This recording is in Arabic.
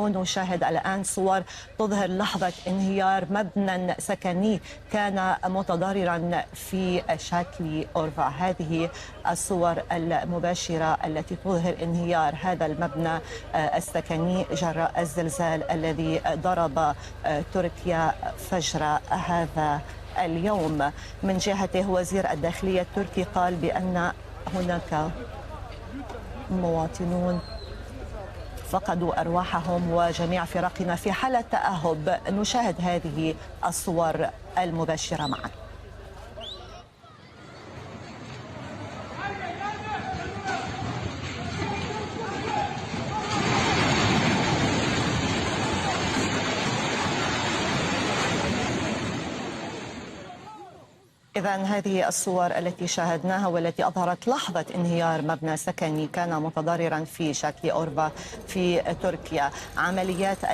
نشاهد الآن صور تظهر لحظة انهيار مبنى سكني كان متضررا في شكل أورفا. هذه الصور المباشرة التي تظهر انهيار هذا المبنى السكني جراء الزلزال الذي ضرب تركيا فجر هذا اليوم. من جهته وزير الداخلية التركي قال بأن هناك مواطنون فقدوا أرواحهم وجميع فرقنا في حالة تأهب. نشاهد هذه الصور المباشرة معا. إذن هذه الصور التي شاهدناها والتي أظهرت لحظة انهيار مبنى سكني كان متضررا في شكل أورفا في تركيا. عمليات